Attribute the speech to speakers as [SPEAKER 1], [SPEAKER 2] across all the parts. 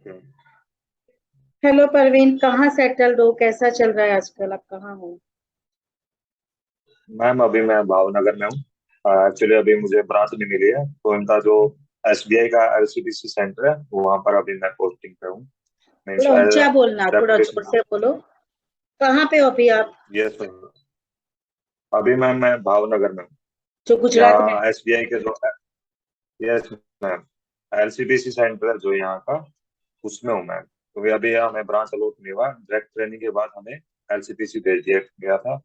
[SPEAKER 1] Hello Parveen, कहाँ settled हो? कैसा चल रहा है आजकल? आप कहाँ हो?
[SPEAKER 2] मैम अभी मैं भावनगर में हूँ। एक्चुअली अभी मुझे ब्रांच नहीं मिली है, तो इनका जो एसबीआई का एलसीबीसी सेंटर है वहाँ पर अभी मैं पोस्टिंग पे हूँ। मीन्स
[SPEAKER 1] थोड़ा ऊंचा बोलना, थोड़ा जोर
[SPEAKER 2] डेपुटेशन।
[SPEAKER 1] से बोलो। कहाँ पे हो अभी आप?
[SPEAKER 2] Yes ma'am. अभी मैं भावनगर में हूँ।
[SPEAKER 1] जो गुजरात में?
[SPEAKER 2] यहाँ एसबीआई के जो, यस मैम, एलसीबीसी सेंटर है जो यहाँ का, उसमें हूँ मैं। क्योंकि अभी हमें ब्रांच अलॉट नहीं हुआ, डायरेक्ट ट्रेनिंग के बाद हमें एलसीपीसी भेज दिया गया था।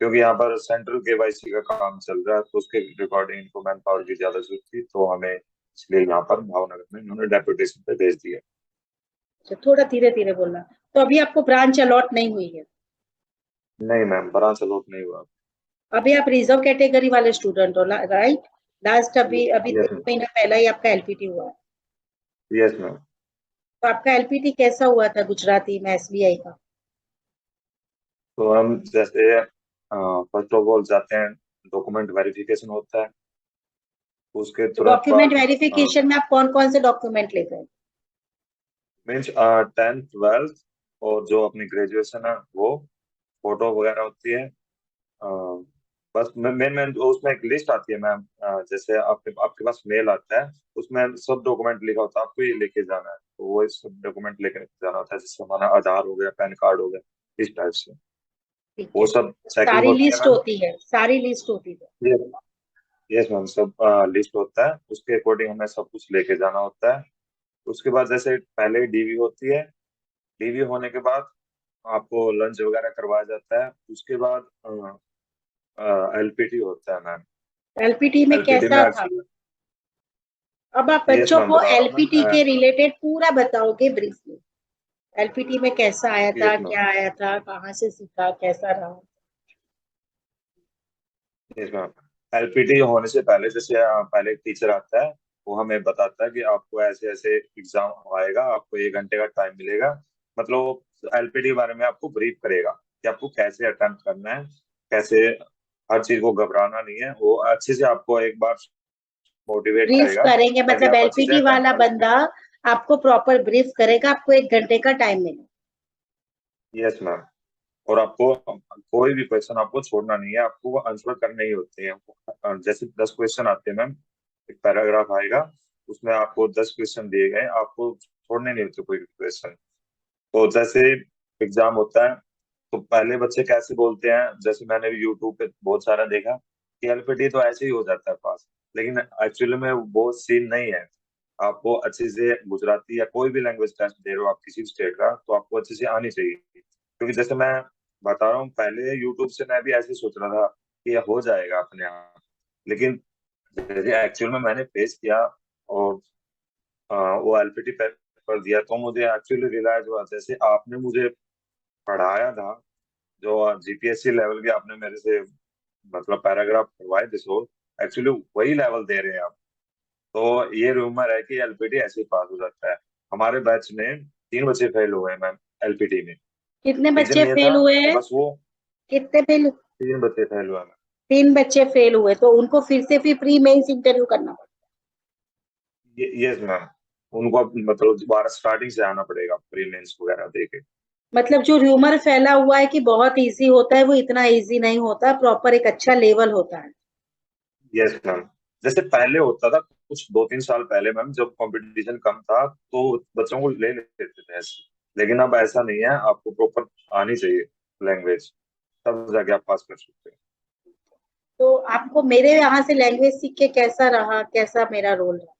[SPEAKER 2] क्योंकि यहाँ पर सेंट्रल केवाईसी का काम चल रहा है, तो उसके रिकॉर्डिंग इनको मैन पावर की ज्यादा जरूरत थी, तो हमें इसलिए यहाँ पर भावनगर में इन्होंने डेपुटेशन पे भेज दिया।
[SPEAKER 1] अच्छा, थोड़ा धीरे धीरे बोलना। तो अभी आपको ब्रांच अलॉट नहीं हुई है?
[SPEAKER 2] नहीं मैम, ब्रांच अलॉट नहीं हुआ।
[SPEAKER 1] अभी आप रिजर्व कैटेगरी वाले स्टूडेंट हो, राइट? लास्ट अभी अभी
[SPEAKER 2] यस
[SPEAKER 1] 1 महीना पहला ही आपका एलपीटी हुआ है।
[SPEAKER 2] Yes ma'am.
[SPEAKER 1] तो आपका एलपीटी कैसा हुआ था गुजराती में, एसबीआई का?
[SPEAKER 2] तो हम जैसे फर्स्ट ऑफ ऑल जाते हैं, डॉक्यूमेंट वेरिफिकेशन होता है, उसके
[SPEAKER 1] तो
[SPEAKER 2] तुरंत
[SPEAKER 1] डॉक्यूमेंट
[SPEAKER 2] बाद
[SPEAKER 1] वेरिफिकेशन में आप कौन कौन से डॉक्यूमेंट ले गए?
[SPEAKER 2] मीन्स 10th 12th और जो अपनी ग्रेजुएशन है वो, फोटो वगैरह होती है। अ, बस मेन मेन उसमें एक लिस्ट आती है मैम। जैसे आपके आपके पास मेल आता है, उसमें सब डॉक्यूमेंट लिखा होता है, आपको ये लेके जाना है, तो वो सब डॉक्यूमेंट लेके जाना होता है, जैसे हमारा आधार हो गया, पैन कार्ड हो गया, इस टाइप से।
[SPEAKER 1] ठीक
[SPEAKER 2] वो
[SPEAKER 1] है।
[SPEAKER 2] सब चेकिंग
[SPEAKER 1] सारी
[SPEAKER 2] होती है
[SPEAKER 1] लिस्ट
[SPEAKER 2] मैम।
[SPEAKER 1] होती है, सारी लिस्ट होती है।
[SPEAKER 2] ये यस मैम, सब लिस्ट होता है, उसके अकॉर्डिंग हमें सब कुछ लेके जाना होता है। उसके बाद जैसे पहले डीवी होती है, डीवी होने के बाद आपको लंच वगैरह करवाया जाता है। उसके बाद एलपीटी होता है मैम।
[SPEAKER 1] एलपीटी में
[SPEAKER 2] एलपीटी में
[SPEAKER 1] कैसा था?
[SPEAKER 2] एक्चुअली,
[SPEAKER 1] अब आप
[SPEAKER 2] यस
[SPEAKER 1] बच्चों
[SPEAKER 2] मैम
[SPEAKER 1] को
[SPEAKER 2] बता रहा हूँ
[SPEAKER 1] एलपीटी
[SPEAKER 2] मैं।
[SPEAKER 1] के रिलेटेड पूरा बताओगे ब्रीफ में? एलपीटी में कैसा आया था,
[SPEAKER 2] यस मैम।
[SPEAKER 1] क्या आया था, कहाँ से सीखा, कैसा रहा?
[SPEAKER 2] Yes ma'am. एलपीटी होने से पहले जैसे पहले एक टीचर आता है, वो हमें बताता है कि आपको ऐसे ऐसे एग्जाम आएगा, आपको 1 घंटे का टाइम मिलेगा। मतलब एलपीटी के बारे में आपको ब्रीफ करेगा कि आपको कैसे अटेम्प्ट करना है, कैसे, हर चीज को घबराना नहीं है। वो अच्छे से आपको एक बार मोटिवेट
[SPEAKER 1] ब्रीफ
[SPEAKER 2] करेगा
[SPEAKER 1] करेंगे
[SPEAKER 2] ताकि
[SPEAKER 1] मतलब
[SPEAKER 2] आप अच्छे से
[SPEAKER 1] एलपीटी
[SPEAKER 2] अटेम्प्ट
[SPEAKER 1] वाला
[SPEAKER 2] कर सकें।
[SPEAKER 1] बंदा आपको प्रॉपर ब्रीफ करेगा, आपको 1 घंटे का टाइम मिलेगा।
[SPEAKER 2] Yes ma'am. और आपको कोई भी क्वेश्चन आपको छोड़ना नहीं है, आपको वो आंसर करने ही होते हैं। जैसे 10 क्वेश्चन आते हैं मैम, एक पैराग्राफ आएगा, उसमें आपको 10 क्वेश्चन दिए गए, आपको छोड़ने नहीं होते कोई भी क्वेश्चन। तो जैसे एग्जाम होता है, तो पहले बच्चे कैसे बोलते हैं, जैसे मैंने भी यूट्यूब पे बहुत सारा देखा कि एलपीटी तो ऐसे ही हो जाता है पास, लेकिन एक्चुअली में वो सीन नहीं है। आपको अच्छे से गुजराती या कोई भी लैंग्वेज टेस्ट दे रहे हो आप किसी स्टेट का, तो आपको अच्छे से आनी चाहिए। क्योंकि जैसे मैं बता रहा हूँ, पहले यूट्यूब से मैं भी ऐसे ही सोच रहा था कि ये हो जाएगा अपने आप, लेकिन जैसे एक्चुअल में मैंने फेस किया और वो एलपीटी पेपर दिया, तो मुझे एक्चुअली रियलाइज हुआ, जैसे आपने मुझे पढ़ाया था, जो जीपीएससी लेवल के आपने मेरे से मतलब पैराग्राफ पढ़वाए थे, सो एक्चुअली वही लेवल दे रहे हैं आप। तो ये रूमर है कि एलपीटी ऐसे ही पास हो जाता है। हमारे बैच में 3 बच्चे फेल हुए हैं मैम एलपीटी में।
[SPEAKER 1] कितने
[SPEAKER 2] रीजन
[SPEAKER 1] बच्चे
[SPEAKER 2] ये
[SPEAKER 1] फेल
[SPEAKER 2] था
[SPEAKER 1] हुए
[SPEAKER 2] कि
[SPEAKER 1] हैं?
[SPEAKER 2] बस वो
[SPEAKER 1] कितने फेल?
[SPEAKER 2] 3 बच्चे फेल हुए हैं।
[SPEAKER 1] 3 बच्चे फेल हुए तो उनको फिर से फिर प्री मेंस इंटरव्यू करना पड़ा?
[SPEAKER 2] Yes ma'am. उनको अब मतलब दोबारा स्टार्टिंग से आना पड़ेगा, प्री मेंस वगैरह दे के।
[SPEAKER 1] मतलब जो र्यूमर फैला हुआ है कि बहुत इजी होता है, वो इतना इजी नहीं होता, प्रॉपर एक अच्छा लेवल होता है।
[SPEAKER 2] Yes ma'am. जैसे पहले होता था, कुछ 2 3 साल पहले मैम, जब कंपटीशन कम था तो बच्चों को ले लेते थे ऐसे, लेकिन अब ऐसा नहीं है, आपको प्रॉपर आनी चाहिए लैंग्वेज, तब जाके आप पास कर सकते हैं।
[SPEAKER 1] तो आपको मेरे यहाँ से लैंग्वेज सीख के कैसा रहा, कैसा मेरा रोल रहा?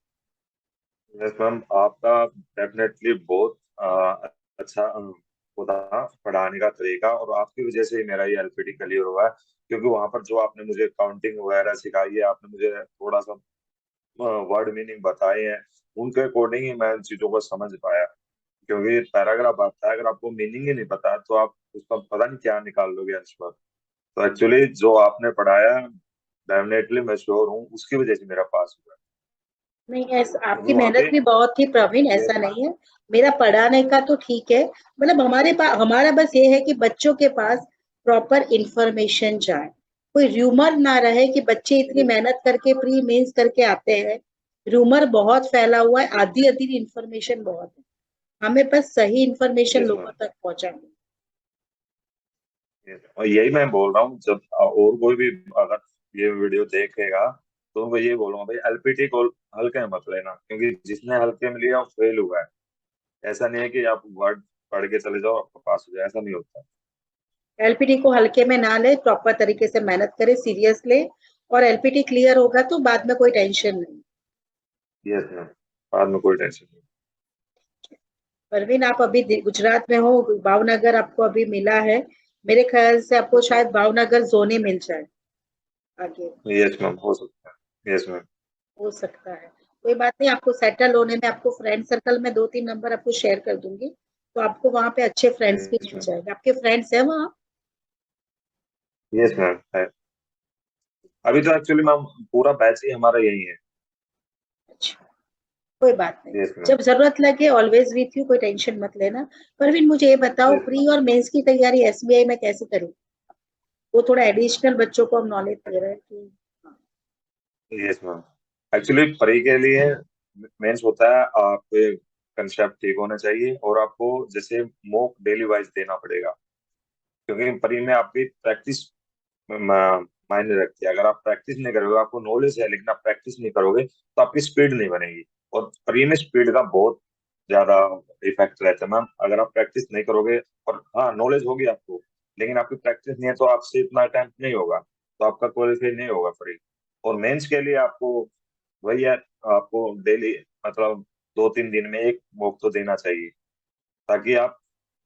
[SPEAKER 2] यस मैम, आपका डेफिनेटली बहुत अच्छा वो था पढ़ाने का तरीका, और आपकी वजह से ही मेरा ये एलपीटी क्लियर हुआ है। क्योंकि वहां पर जो आपने मुझे काउंटिंग वगैरह सिखाई है, आपने मुझे थोड़ा सा वर्ड मीनिंग बताए हैं, उनके अकॉर्डिंग ही मैं इन चीजों को समझ पाया। क्योंकि पैराग्राफ आता है, अगर आपको मीनिंग ही नहीं पता तो आप उसका पता नहीं क्या निकाल लोगे आंसर। तो एक्चुअली जो आपने पढ़ाया, डेफिनेटली मैं श्योर हूँ उसकी वजह से मेरा पास हुआ है।
[SPEAKER 1] नहीं, ऐसा
[SPEAKER 2] क्योंकि
[SPEAKER 1] आपकी
[SPEAKER 2] वहाँ
[SPEAKER 1] मेहनत
[SPEAKER 2] पे,
[SPEAKER 1] भी बहुत थी प्रवीण,
[SPEAKER 2] यस
[SPEAKER 1] ऐसा
[SPEAKER 2] मैम।
[SPEAKER 1] नहीं है। मेरा पढ़ाने का तो ठीक है। मतलब हमारे पास, हमारा बस ये है कि बच्चों के पास प्रॉपर इंफॉर्मेशन जाए, कोई रूमर ना रहे कि बच्चे इतनी मेहनत करके प्री मेंस करके आते हैं। रूमर बहुत फैला हुआ है, आधी आधी इंफॉर्मेशन बहुत है। हमें बस सही इंफॉर्मेशन
[SPEAKER 2] यस
[SPEAKER 1] लोगों
[SPEAKER 2] मैम।
[SPEAKER 1] तक पहुंचानी।
[SPEAKER 2] और यही मैं बोल रहा हूँ, जब और कोई भी अगर ये वीडियो देखेगा तो मैं ये बोलूंगा भाई एलपीटी को हल्के में मत लेना, क्योंकि जिसने हल्के में लिया वो फेल हुआ है। ऐसा नहीं है कि आप वर्ड पढ़ के चले जाओ आपको पास हो जाए, ऐसा नहीं होता।
[SPEAKER 1] एलपीटी को हल्के में ना ले, प्रॉपर तरीके से मेहनत करे, सीरियस ले, और एलपीटी क्लियर होगा तो बाद में कोई टेंशन नहीं।
[SPEAKER 2] यस मैम, बाद में कोई टेंशन नहीं।
[SPEAKER 1] परवीन, आप अभी गुजरात में हो, भावनगर आपको अभी मिला है, मेरे ख्याल से आपको शायद भावनगर जोन ही मिल जाए आगे।
[SPEAKER 2] यस मैम, हो सकता है। Yes ma'am.
[SPEAKER 1] हो सकता है, कोई बात नहीं, आपको सेटल होने में आपको फ्रेंड सर्कल में 2-3 नंबर आपको शेयर कर दूंगी, तो आपको वहां पे अच्छे फ्रेंड्स भी
[SPEAKER 2] यस
[SPEAKER 1] मिल
[SPEAKER 2] मैम।
[SPEAKER 1] जाएंगे। आपके फ्रेंड्स हैं वहाँ?
[SPEAKER 2] यस मैम है। अभी तो एक्चुअली मैम पूरा बैच ही हमारा यही है।
[SPEAKER 1] अच्छा, कोई बात नहीं,
[SPEAKER 2] यस मैम।
[SPEAKER 1] जब जरूरत लगे ऑलवेज विथ यू, कोई टेंशन मत लेना। परवीन, मुझे ये बताओ,
[SPEAKER 2] यस
[SPEAKER 1] प्री और मेंस की तैयारी एसबीआई में कैसे करूँ? वो थोड़ा एडिशनल बच्चों को हम नॉलेज दे रहे हैं कि हाँ।
[SPEAKER 2] Yes ma'am. एक्चुअली परी के लिए मेंस होता है, आपके कंसेप्ट ठीक होना चाहिए और आपको जैसे मॉक डेली वाइज देना पड़ेगा, क्योंकि परी में आपकी प्रैक्टिस मायने रखती है। अगर आप प्रैक्टिस नहीं करोगे, आपको नॉलेज है लेकिन आप प्रैक्टिस नहीं करोगे तो आपकी स्पीड नहीं बनेगी। और परी में स्पीड का बहुत ज्यादा इफेक्ट रहता है मैम। अगर आप प्रैक्टिस नहीं करोगे, और हाँ नॉलेज होगी आपको लेकिन आपकी प्रैक्टिस नहीं है, तो आपसे इतना अटेम्प्ट नहीं होगा, तो आपका क्वालिफाई नहीं होगा परी। और मेंस के लिए आपको वही है, आपको डेली मतलब 2-3 दिन में एक मॉक तो देना चाहिए, ताकि आप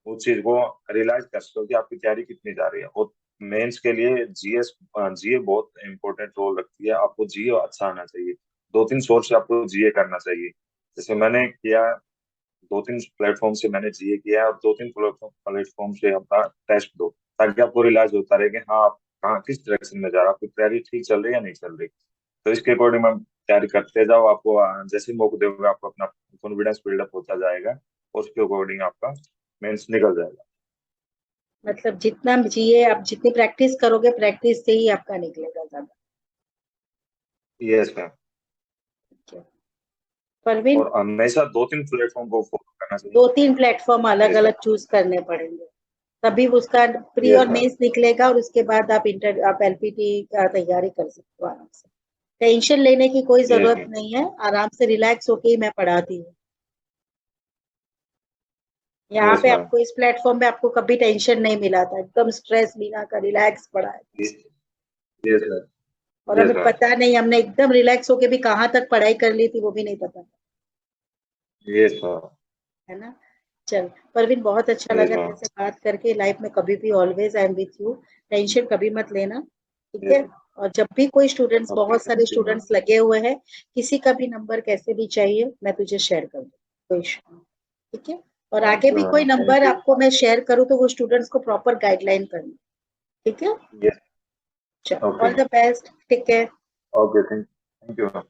[SPEAKER 2] उस चीज को रियलाइज कर सको कि आपकी तैयारी कितनी जा रही है। और मेंस के लिए जीए बहुत इंपॉर्टेंट रोल रखती है। आपको जीए अच्छा आना चाहिए। 2-3 सोर्स से आपको जीए करना चाहिए। जैसे मैंने किया, 2-3 प्लेटफॉर्म से मैंने जीए किया है, और 2-3 प्लेटफॉर्म से अपना टेस्ट दो, ताकि आपको रियलाइज होता रहे कि हाँ आप कहाँ किस डायरेक्शन में जा रहे हो, आपकी तैयारी ठीक चल रही है या नहीं चल रही। तो इसके अकॉर्डिंग मैम तैयारी करते जाओ। आपको जैसे मौका दोगे आपको अपना कॉन्फिडेंस बिल्डअप होता जाएगा, और उसके अकॉर्डिंग आपका मेंस निकल जाएगा।
[SPEAKER 1] मतलब जितना जिए, आप जितनी प्रैक्टिस करोगे, प्रैक्टिस से ही आपका निकलेगा ज्यादा।
[SPEAKER 2] Yes ma'am.
[SPEAKER 1] ठीक है परवीन,
[SPEAKER 2] और हमेशा 2-3 प्लेटफॉर्म को फॉलो करना चाहिए।
[SPEAKER 1] 2-3 प्लेटफॉर्म अलग
[SPEAKER 2] यस मैम।
[SPEAKER 1] अलग चूज करने पड़ेंगे, तभी उसका प्री
[SPEAKER 2] यस
[SPEAKER 1] और
[SPEAKER 2] मैम।
[SPEAKER 1] मेंस निकलेगा, और उसके बाद आप एलपीटी का तैयारी कर सकते हो आराम से। टेंशन लेने की कोई
[SPEAKER 2] यस
[SPEAKER 1] जरूरत
[SPEAKER 2] मैम।
[SPEAKER 1] नहीं है, आराम से रिलैक्स होके ही मैं पढ़ाती हूँ। यहाँ
[SPEAKER 2] यस
[SPEAKER 1] पे
[SPEAKER 2] मैम।
[SPEAKER 1] आपको इस प्लेटफॉर्म पे आपको कभी टेंशन नहीं मिला था, एकदम स्ट्रेस बिना का रिलैक्स पढ़ाए।
[SPEAKER 2] Yes ma'am.
[SPEAKER 1] और
[SPEAKER 2] यस
[SPEAKER 1] हमें
[SPEAKER 2] मैम।
[SPEAKER 1] पता नहीं, हमने एकदम रिलैक्स होके भी कहाँ तक पढ़ाई कर ली थी वो भी नहीं पता,
[SPEAKER 2] यस मैम।
[SPEAKER 1] है ना? चल परवीन, बहुत अच्छा
[SPEAKER 2] यस
[SPEAKER 1] लगा
[SPEAKER 2] मैम।
[SPEAKER 1] तेरे से बात करके। लाइफ में कभी भी always I am with you, tension कभी मत लेना, ठीक
[SPEAKER 2] यस
[SPEAKER 1] है? और जब भी कोई स्टूडेंट्स,
[SPEAKER 2] ओके,
[SPEAKER 1] बहुत सारे
[SPEAKER 2] थैंक यू मैम।
[SPEAKER 1] स्टूडेंट्स लगे हुए हैं, किसी का भी नंबर कैसे भी चाहिए मैं तुझे शेयर कर दूँ, कोई इशू नहीं, ठीक है? और आगे
[SPEAKER 2] ओके
[SPEAKER 1] भी कोई
[SPEAKER 2] मैम, थैंक
[SPEAKER 1] नंबर
[SPEAKER 2] यू।
[SPEAKER 1] आपको मैं शेयर करूँ तो वो स्टूडेंट्स को प्रॉपर गाइडलाइन करना, ठीक है?
[SPEAKER 2] यस।
[SPEAKER 1] चलो,
[SPEAKER 2] okay
[SPEAKER 1] all
[SPEAKER 2] ma'am.
[SPEAKER 1] The best, ठीक है?
[SPEAKER 2] Okay, thank you ma'am.